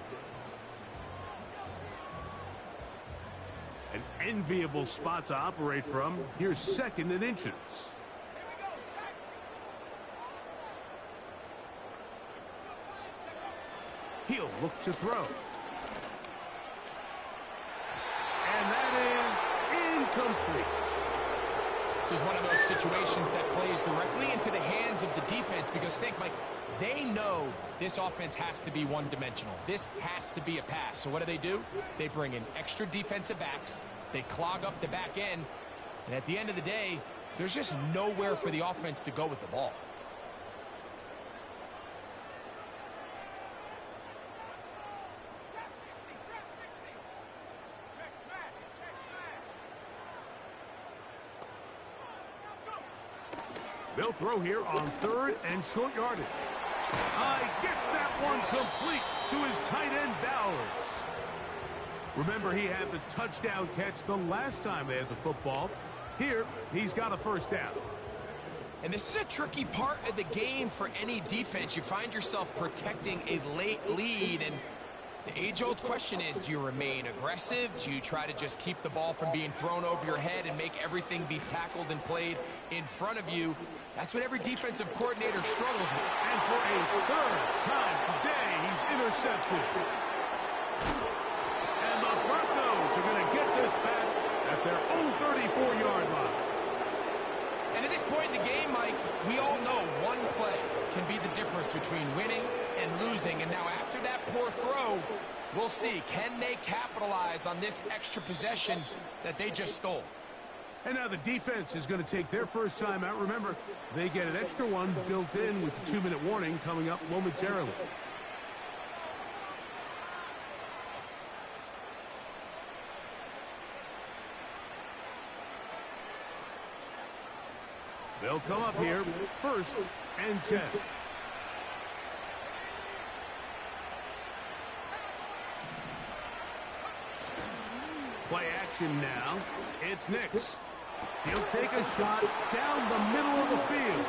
An enviable spot to operate from. Here's 2nd and inches. He'll look to throw. And that is incomplete. This is one of those situations that plays directly into the hands of the defense because think, Mike, they know this offense has to be one-dimensional. This has to be a pass. So what do? They bring in extra defensive backs. They clog up the back end. And at the end of the day, there's just nowhere for the offense to go with the ball. They'll throw here on 3rd and short yardage. Gets that one complete to his tight end, Bowers. Remember, he had the touchdown catch the last time they had the football. Here, he's got a 1st down. And this is a tricky part of the game for any defense. You find yourself protecting a late lead, and the age-old question is, do you remain aggressive? Do you try to just keep the ball from being thrown over your head and make everything be tackled and played in front of you? That's what every defensive coordinator struggles with. And for a 3rd time today, he's intercepted. And the Broncos are going to get this back at their own 34-yard line. And at this point in the game, Mike, we all know one play can be the difference between winning and losing. And now after that poor throw, we'll see, can they capitalize on this extra possession that they just stole? And now the defense is going to take their first time out. Remember, they get an extra one built in with the 2-minute warning coming up momentarily. They'll come up here, 1st and 10. Play action now. It's Nix. He'll take a shot down the middle of the field.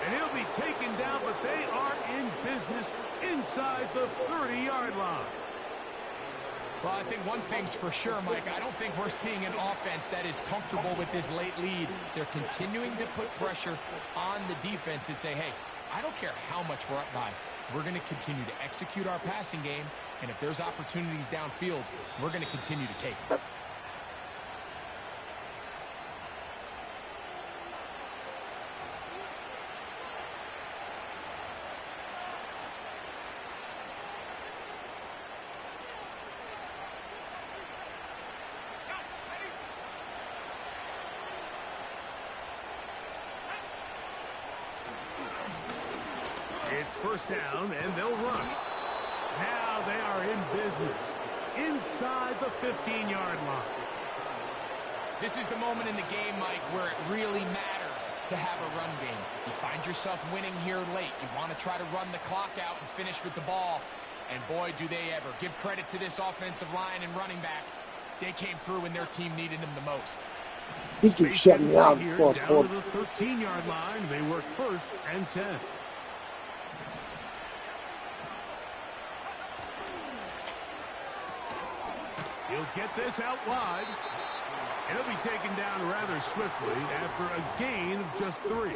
And he'll be taken down, but they are in business inside the 30-yard line. Well, I think one thing's for sure, Mike. I don't think we're seeing an offense that is comfortable with this late lead. They're continuing to put pressure on the defense and say, hey, I don't care how much we're up by. We're going to continue to execute our passing game, and if there's opportunities downfield, we're going to continue to take them. It's 1st down, and they'll run. Now they are in business inside the 15-yard line. This is the moment in the game, Mike, where it really matters to have a run game. You find yourself winning here late. You want to try to run the clock out and finish with the ball. And boy, do they ever. Give credit to this offensive line and running back. They came through when their team needed them the most. He keeps shutting me out in the 4th quarter. Down to the 13-yard line, they work 1st and 10. He'll get this out wide. And he'll be taken down rather swiftly after a gain of just 3.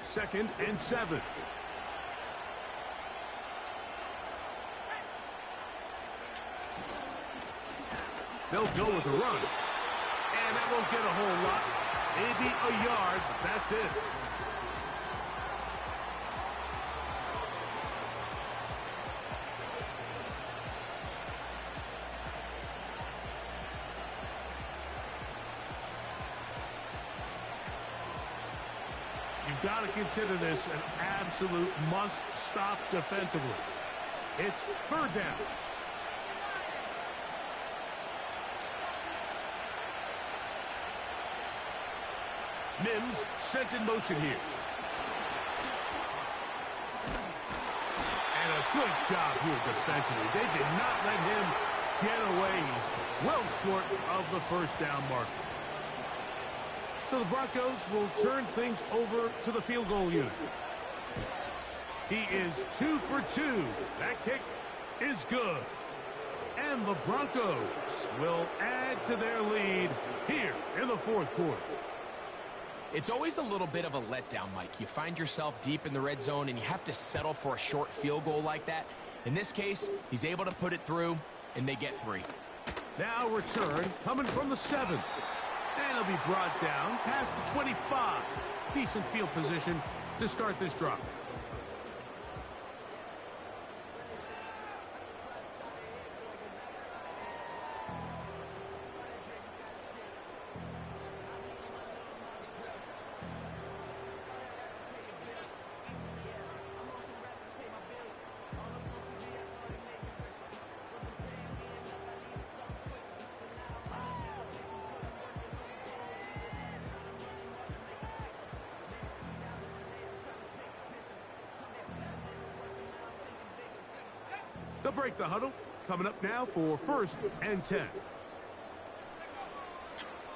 Second and 7. They'll go with a run. And that won't get a whole lot. Maybe a yard. That's it. You've got to consider this an absolute must-stop defensively. It's 3rd down. Mims sent in motion here. And a good job here defensively. They did not let him get away. He's well short of the first down marker. So the Broncos will turn things over to the field goal unit. He is 2 for 2. That kick is good. And the Broncos will add to their lead here in the fourth quarter. It's always a little bit of a letdown, Mike. You find yourself deep in the red zone and you have to settle for a short field goal like that. In this case, he's able to put it through, and they get 3. Now return coming from the 7. And he'll be brought down past the 25. Decent field position to start this drive. They'll break the huddle. Coming up now for 1st and 10.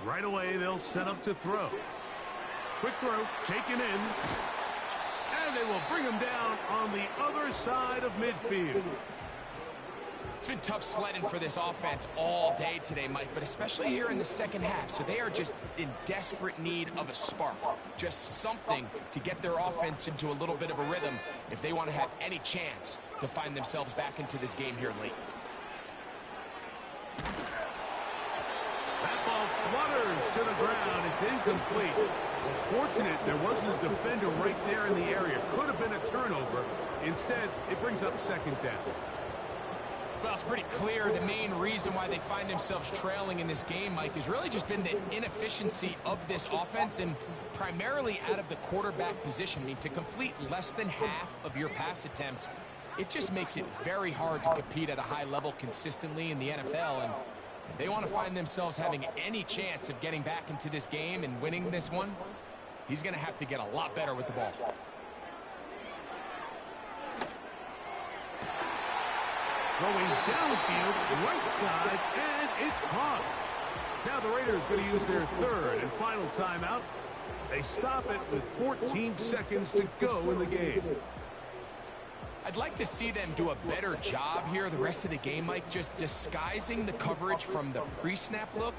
Right away, they'll set up to throw. Quick throw, taken in. And they will bring him down on the other side of midfield. It's been tough sledding for this offense all day today, Mike, but especially here in the second half. So they are just in desperate need of a spark, just something to get their offense into a little bit of a rhythm if they want to have any chance to find themselves back into this game here late. That ball flutters to the ground. It's incomplete. Fortunate there wasn't a defender right there in the area. Could have been a turnover. Instead, it brings up 2nd down. Well, it's pretty clear the main reason why they find themselves trailing in this game, Mike, has really just been the inefficiency of this offense and primarily out of the quarterback position. I mean, to complete less than half of your pass attempts, it just makes it very hard to compete at a high level consistently in the NFL. And if they want to find themselves having any chance of getting back into this game and winning this one, he's going to have to get a lot better with the ball. Going downfield, right side, and it's caught. Now the Raiders going to use their 3rd and final timeout. They stop it with 14 seconds to go in the game. I'd like to see them do a better job here the rest of the game, Mike, just disguising the coverage from the pre-snap look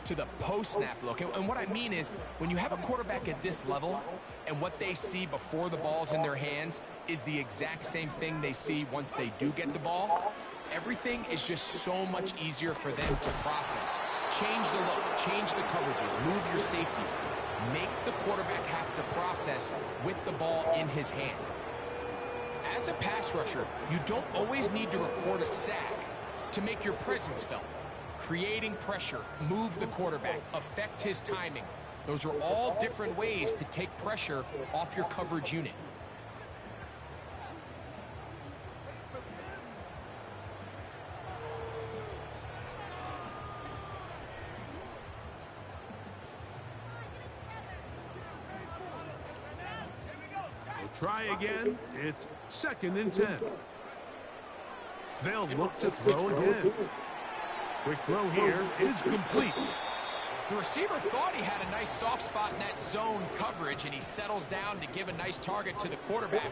to the post-snap look. And what I mean is, when you have a quarterback at this level and what they see before the ball's in their hands is the exact same thing they see once they do get the ball, everything is just so much easier for them to process. Change the look, change the coverages, move your safeties. Make the quarterback have to process with the ball in his hand. As a pass rusher, you don't always need to record a sack to make your presence felt. Creating pressure, move the quarterback, affect his timing. Those are all different ways to take pressure off your coverage unit. They'll try again. It's 2nd and 10. They'll look to throw again. Quick throw here is complete. The receiver thought he had a nice soft spot in that zone coverage, and he settles down to give a nice target to the quarterback.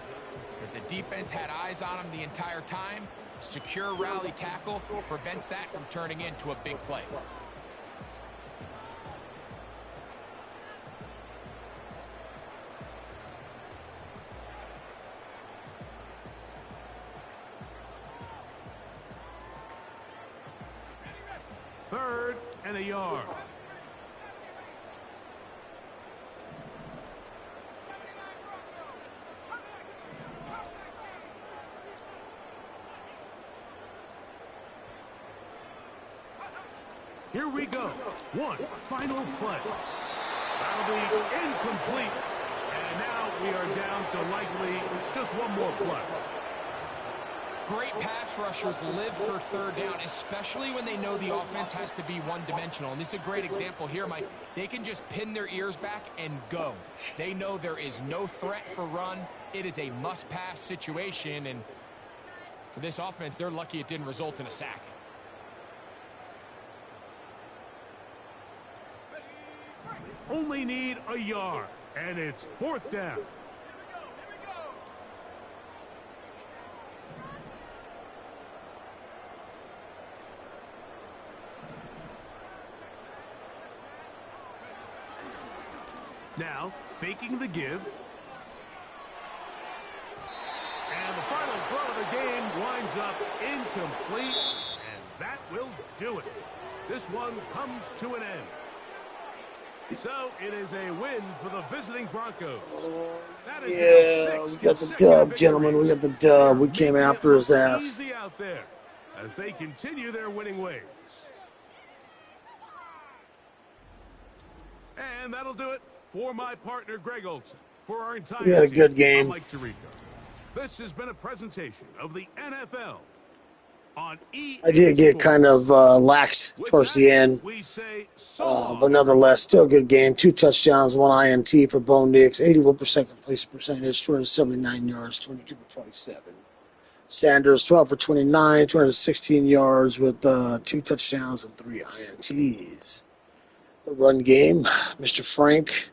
But the defense had eyes on him the entire time. Secure rally tackle prevents that from turning into a big play. Third and a yard. Here we go. One final play. That'll be incomplete. And now we are down to likely just one more play. Great pass rushers live for third down, especially when they know the offense has to be one-dimensional. And this is a great example here, Mike. They can just pin their ears back and go. They know there is no threat for run. It is a must-pass situation, and for this offense, they're lucky it didn't result in a sack. Only need a yard, and it's 4th down. Now, faking the give. And the final throw of the game winds up incomplete, and that will do it. This one comes to an end. So, it is a win for the visiting Broncos. That is Yeah, we got the dub, gentlemen. We got the dub. We came after his ass. Easy out there as they continue their winning ways. And that'll do it for my partner, Greg Olson. For our entire We had a good team, game. I'm Mike Tirico. This has been a presentation of the NFL on EA I did get Sports. kind of lax With towards that, the end, we say so long. but nonetheless, still a good game. 2 touchdowns, 1 INT for Bo Nix, 81% completion percentage, 279 yards, 22 for 27. Sanders, 12 for 29, 216 yards with 2 touchdowns and 3 INTs. The run game, Mr. Frank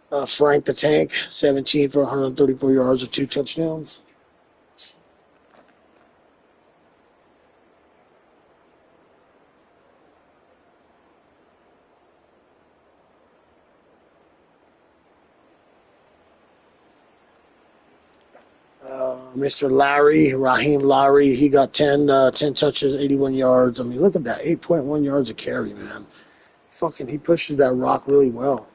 the Tank, 17 for 134 yards with 2 touchdowns. Mr. Raheem Lowry, he got 10 touches, 81 yards. I mean, look at that, 8.1 yards a carry, man. He pushes that rock really well.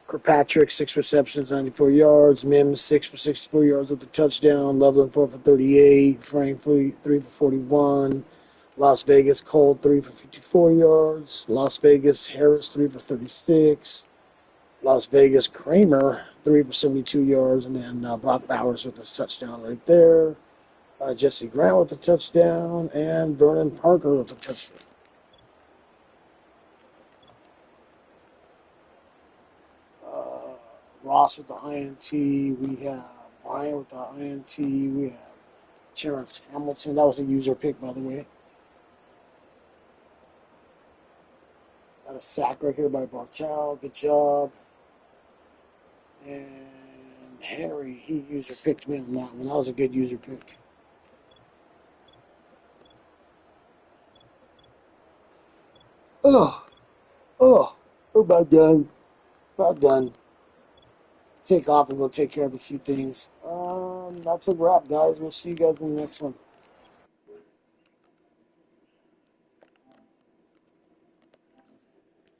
Kirkpatrick, 6 receptions, 94 yards. Mims, 6 for 64 yards with the touchdown. Loveland, 4 for 38. Frank, 3 for 41. Las Vegas, Cole, 3 for 54 yards. Las Vegas, Harris, 3 for 36. Las Vegas, Kramer, 3 for 72 yards. And then Brock Bowers with his touchdown right there. Jesse Grant with the touchdown. And Vernon Parker with the touchdown. Ross with the INT. We have Brian with the INT. We have Terrence Hamilton. That was a user pick, by the way. Got a sack right here by Bartel. Good job. And Henry, he user picked me on that one. That was a good user pick. We're about done. About done. Take off and go take care of a few things. That's a wrap, guys. We'll see you guys in the next one.